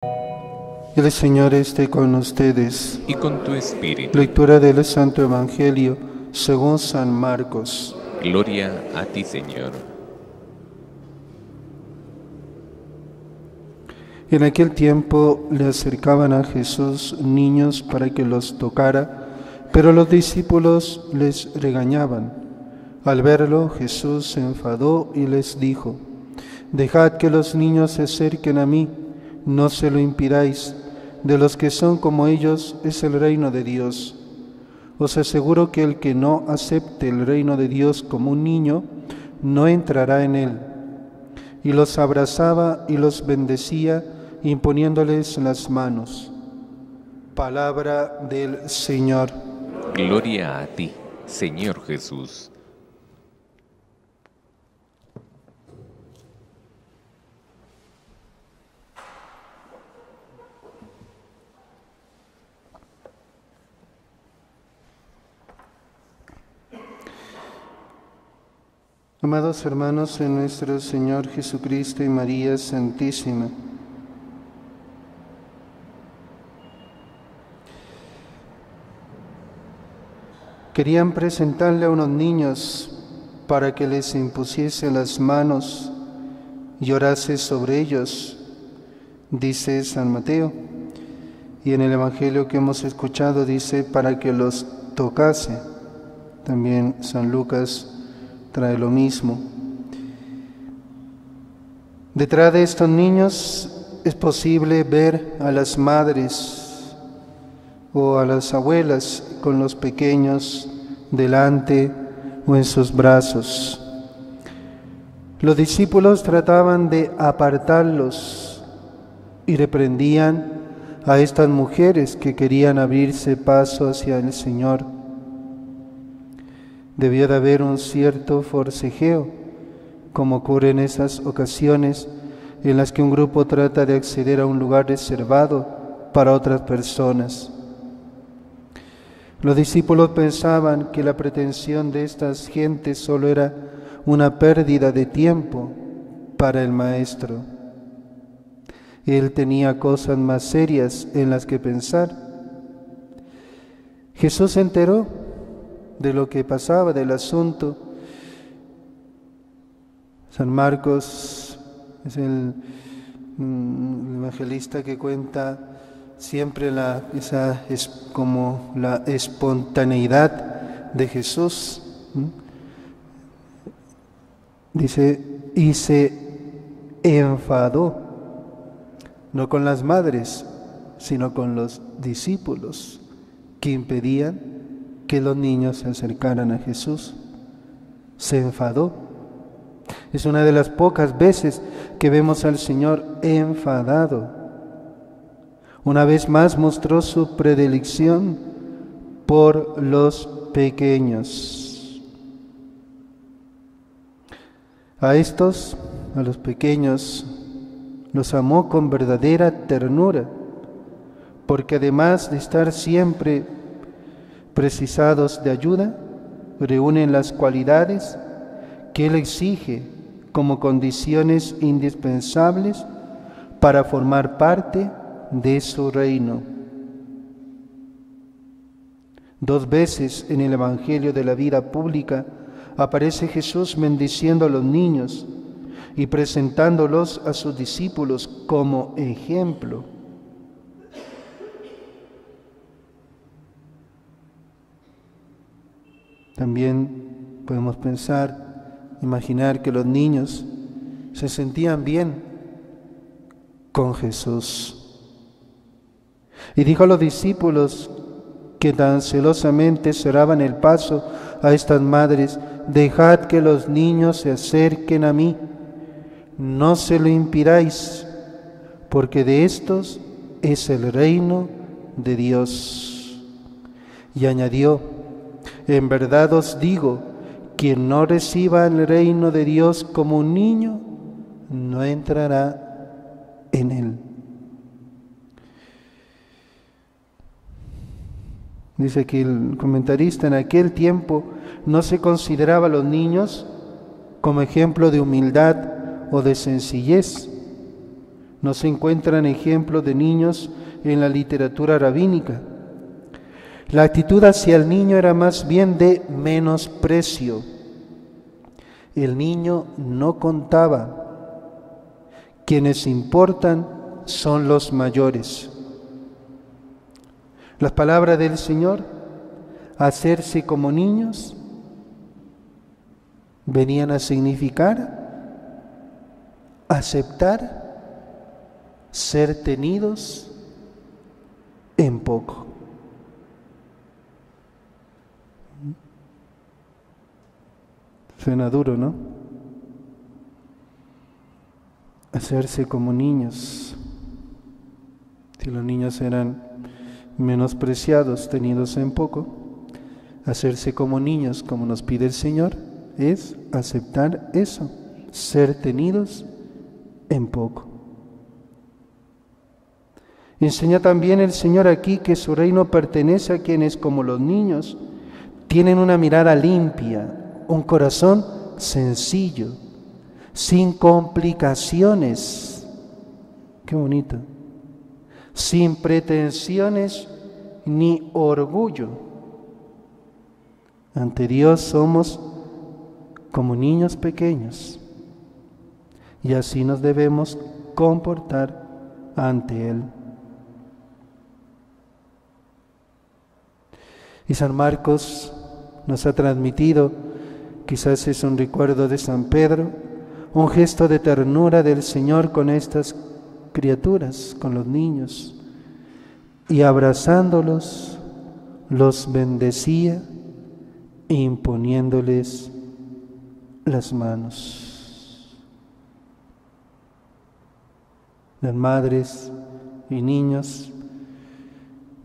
El Señor esté con ustedes. Y con tu espíritu. Lectura del Santo Evangelio según San Marcos. Gloria a ti, Señor. En aquel tiempo le acercaban a Jesús niños para que los tocara, pero los discípulos les regañaban. Al verlo, Jesús se enfadó y les dijo: «Dejad que los niños se acerquen a mí, no se lo impidáis. De los que son como ellos es el reino de Dios. Os aseguro que el que no acepte el reino de Dios como un niño, no entrará en él». Y los abrazaba y los bendecía, imponiéndoles las manos. Palabra del Señor. Gloria a ti, Señor Jesús. Amados hermanos en nuestro Señor Jesucristo y María Santísima, querían presentarle a unos niños para que les impusiese las manos y orase sobre ellos, dice San Mateo. Y en el Evangelio que hemos escuchado dice para que los tocase. También San Lucas trae lo mismo. Detrás de estos niños es posible ver a las madres o a las abuelas con los pequeños delante o en sus brazos. Los discípulos trataban de apartarlos y reprendían a estas mujeres que querían abrirse paso hacia el Señor. Debió de haber un cierto forcejeo, como ocurre en esas ocasiones en las que un grupo trata de acceder a un lugar reservado para otras personas. Los discípulos pensaban que la pretensión de estas gentes solo era una pérdida de tiempo para el Maestro. Él tenía cosas más serias en las que pensar. Jesús se enteró de lo que pasaba, del asunto. San Marcos es el evangelista que cuenta siempre esa es como la espontaneidad de Jesús. Dice, y se enfadó, no con las madres, sino con los discípulos que impedían que los niños se acercaran a Jesús. Se enfadó. Es una de las pocas veces que vemos al Señor enfadado. Una vez más mostró su predilección por los pequeños. A los pequeños, los amó con verdadera ternura, porque además de estar siempre precisados de ayuda, reúnen las cualidades que Él exige como condiciones indispensables para formar parte de su reino. 2 veces en el Evangelio de la vida pública aparece Jesús bendiciendo a los niños y presentándolos a sus discípulos como ejemplo. También podemos imaginar que los niños se sentían bien con Jesús. Y dijo a los discípulos que tan celosamente cerraban el paso a estas madres: «Dejad que los niños se acerquen a mí, no se lo impidáis, porque de estos es el reino de Dios». Y añadió: «En verdad os digo, quien no reciba el reino de Dios como un niño, no entrará en él». Dice que el comentarista, en aquel tiempo no se consideraba a los niños como ejemplo de humildad o de sencillez, No se encuentran ejemplos de niños en la literatura rabínica. La actitud hacia el niño era más bien de menosprecio. El niño no contaba. Quienes importan son los mayores. Las palabras del Señor, hacerse como niños, venían a significar aceptar ser tenidos en poco. Suena duro, ¿no? Hacerse como niños. Si los niños eran menospreciados, tenidos en poco, hacerse como niños, como nos pide el Señor, es aceptar eso, ser tenidos en poco. Enseña también el Señor aquí que su reino pertenece a quienes, como los niños, tienen una mirada limpia, un corazón sencillo, sin complicaciones. Qué bonito. Sin pretensiones ni orgullo. Ante Dios somos como niños pequeños y así nos debemos comportar ante Él. Y San Marcos nos ha transmitido, quizás es un recuerdo de San Pedro, un gesto de ternura del Señor con estas criaturas, con los niños, y abrazándolos, los bendecía, imponiéndoles las manos. Las madres y niños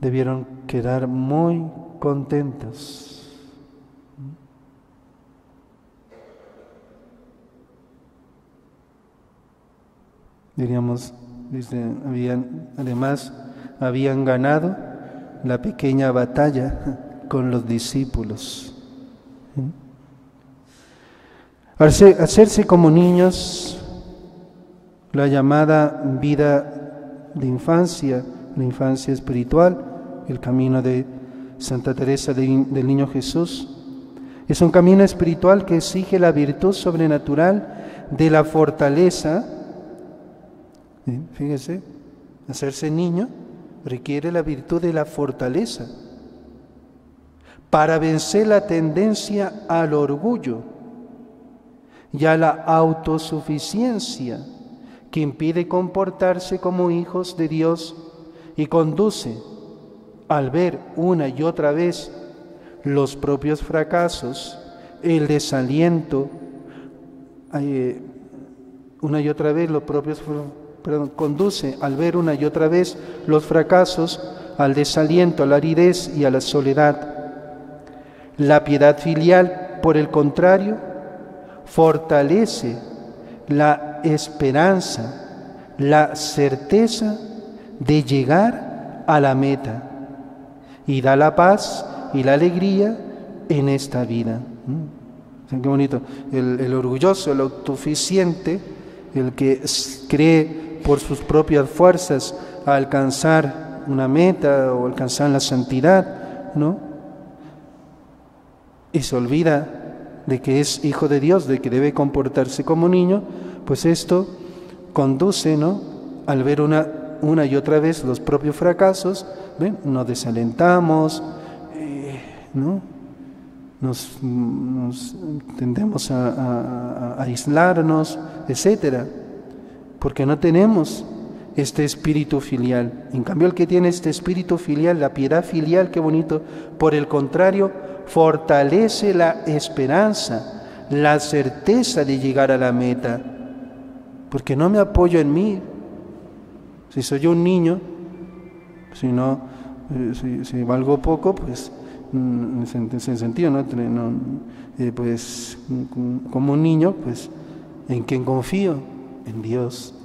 debieron quedar muy contentos. Diríamos, además habían ganado la pequeña batalla con los discípulos. Hacerse como niños, la llamada vida de infancia, la infancia espiritual, el camino de Santa Teresa del Niño Jesús, es un camino espiritual que exige la virtud sobrenatural de la fortaleza. Fíjese, hacerse niño requiere la virtud de la fortaleza para vencer la tendencia al orgullo y a la autosuficiencia que impide comportarse como hijos de Dios y conduce, al ver una y otra vez los propios fracasos, el desaliento, conduce al ver una y otra vez los fracasos al desaliento, a la aridez y a la soledad. La piedad filial, por el contrario, fortalece la esperanza, la certeza de llegar a la meta y da la paz y la alegría en esta vida. Qué bonito. El orgulloso, el autosuficiente, el que cree por sus propias fuerzas a alcanzar una meta o alcanzar la santidad, ¿no? Y se olvida de que es hijo de Dios, de que debe comportarse como niño, pues esto conduce, ¿no?, al ver una y otra vez los propios fracasos, ¿ven?, nos desalentamos, ¿no?, nos tendemos a aislarnos, etcétera, porque no tenemos este espíritu filial. En cambio, el que tiene este espíritu filial, la piedad filial, qué bonito, por el contrario, fortalece la esperanza, la certeza de llegar a la meta, porque no me apoyo en mí. Si soy yo un niño, si valgo poco, pues en ese sentido, ¿no? Pues como un niño, pues ¿en quién confío? En Dios,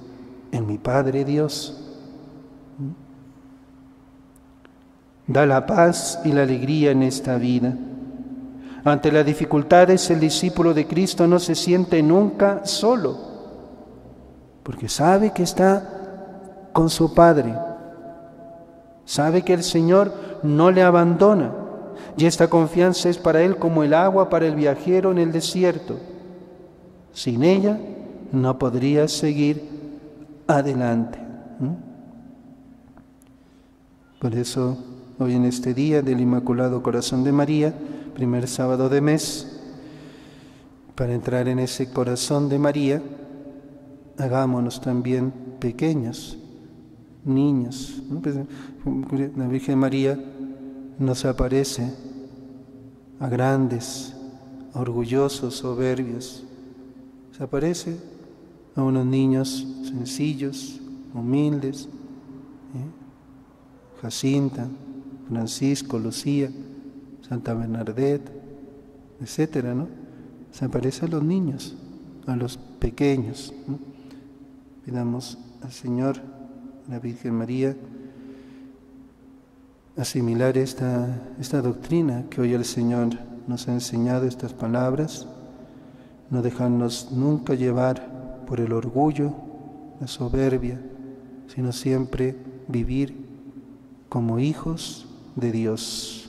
en mi Padre Dios. Da la paz y la alegría en esta vida. Ante las dificultades, el discípulo de Cristo no se siente nunca solo, porque sabe que está con su Padre. Sabe que el Señor no le abandona y esta confianza es para él como el agua para el viajero en el desierto. Sin ella no podría seguir adelante. Por eso, hoy en este día del Inmaculado Corazón de María, primer sábado de mes, para entrar en ese corazón de María, hagámonos también pequeños, niños. La Virgen María nos aparece a grandes, orgullosos, soberbios. Se aparece a unos niños sencillos, humildes, Jacinta, Francisco, Lucía, Santa Bernadette, etcétera, ¿no? Se aparece a los niños, a los pequeños, ¿no? Pidamos al Señor, a la Virgen María, asimilar esta doctrina que hoy el Señor nos ha enseñado, estas palabras, no dejarnos nunca llevar por el orgullo, la soberbia, sino siempre vivir como hijos de Dios.